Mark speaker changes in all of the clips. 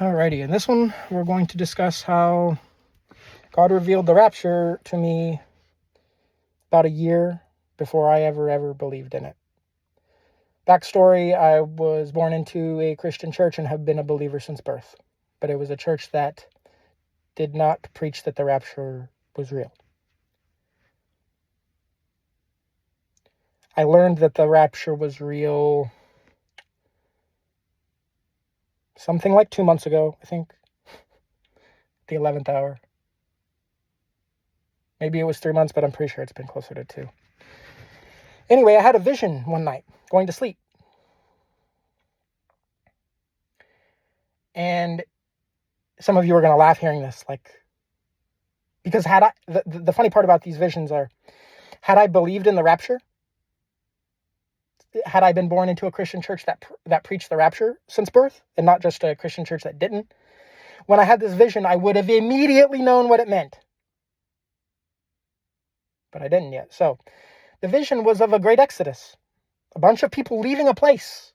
Speaker 1: Alrighty, in this one, we're going to discuss how God revealed the rapture to me about a year before I ever believed in it. Backstory, I was born into a Christian church and have been a believer since birth. But it was a church that did not preach that the rapture was real. I learned that the rapture was real something like 2 months ago, I think. The 11th hour. Maybe it was 3 months, but I'm pretty sure it's been closer to 2. Anyway, I had a vision one night, going to sleep. And some of you are going to laugh hearing this, because the funny part about these visions are, had I believed in the rapture, had I been born into a Christian church that preached the rapture since birth, and not just a Christian church that didn't, when I had this vision, I would have immediately known what it meant. But I didn't yet. So, the vision was of a great exodus. A bunch of people leaving a place.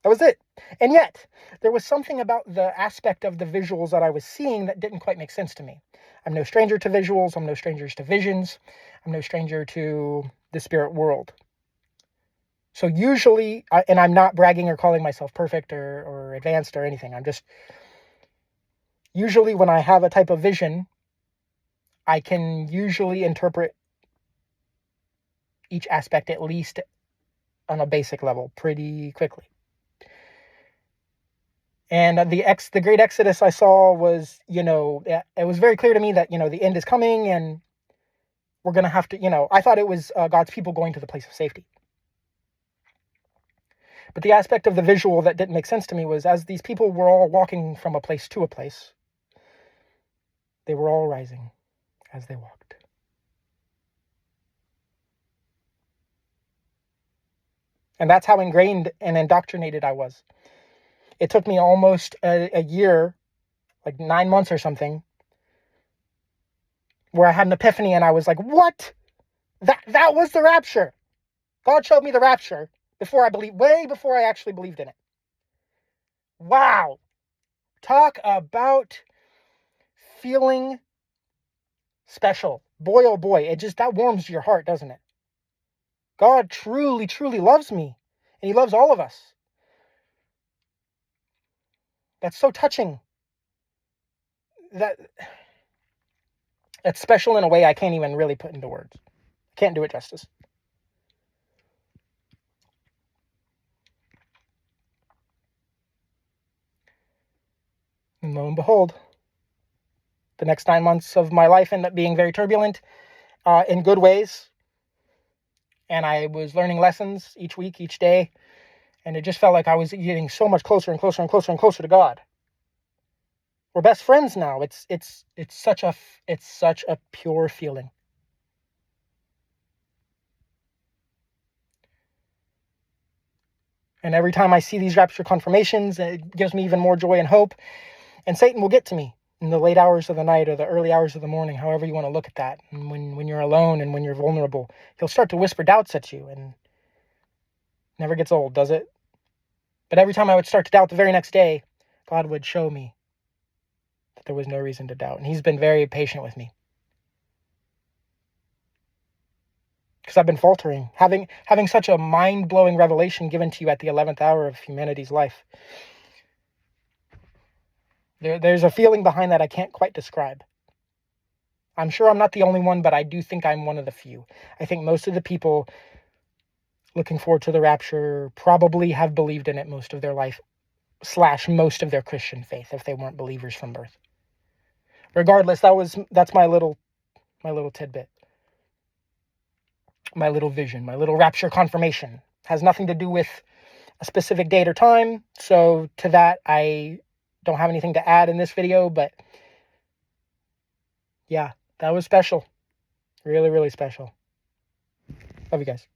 Speaker 1: That was it. And yet, there was something about the aspect of the visuals that I was seeing that didn't quite make sense to me. I'm no stranger to visuals. I'm no stranger to visions. I'm no stranger to the spirit world. So usually, and I'm not bragging or calling myself perfect or advanced or anything. I'm just, usually when I have a type of vision, I can usually interpret each aspect at least on a basic level pretty quickly. And the great exodus I saw was, it was very clear to me that, the end is coming and we're going to have to, I thought it was God's people going to the place of safety. But the aspect of the visual that didn't make sense to me was, as these people were all walking from a place to a place, they were all rising as they walked. And that's how ingrained and indoctrinated I was. It took me almost a year, like 9 months or something, where I had an epiphany and I was like, what? That was the rapture. God showed me the rapture way before I actually believed in it. Wow. Talk about feeling special. Boy, oh boy, that warms your heart, doesn't it? God truly, truly loves me, and he loves all of us. That's so touching. That's special in a way I can't even really put into words. I can't do it justice. And lo and behold, the next 9 months of my life ended up being very turbulent in good ways. And I was learning lessons each week, each day. And it just felt like I was getting so much closer and closer and closer and closer to God. We're best friends now. It's such a pure feeling. And every time I see these rapture confirmations, it gives me even more joy and hope. And Satan will get to me in the late hours of the night or the early hours of the morning, however you want to look at that. And when you're alone and when you're vulnerable, he'll start to whisper doubts at you, and never gets old, does it? But every time I would start to doubt, the very next day, God would show me that there was no reason to doubt. And he's been very patient with me. Because I've been faltering. Having such a mind-blowing revelation given to you at the 11th hour of humanity's life. There's a feeling behind that I can't quite describe. I'm sure I'm not the only one, but I do think I'm one of the few. I think most of the people looking forward to the rapture probably have believed in it most of their life, / most of their Christian faith, if they weren't believers from birth. Regardless, that's my little tidbit. My little vision, my little rapture confirmation. Has nothing to do with a specific date or time. So to that, I don't have anything to add in this video, but yeah, that was special. Really, really special. Love you guys.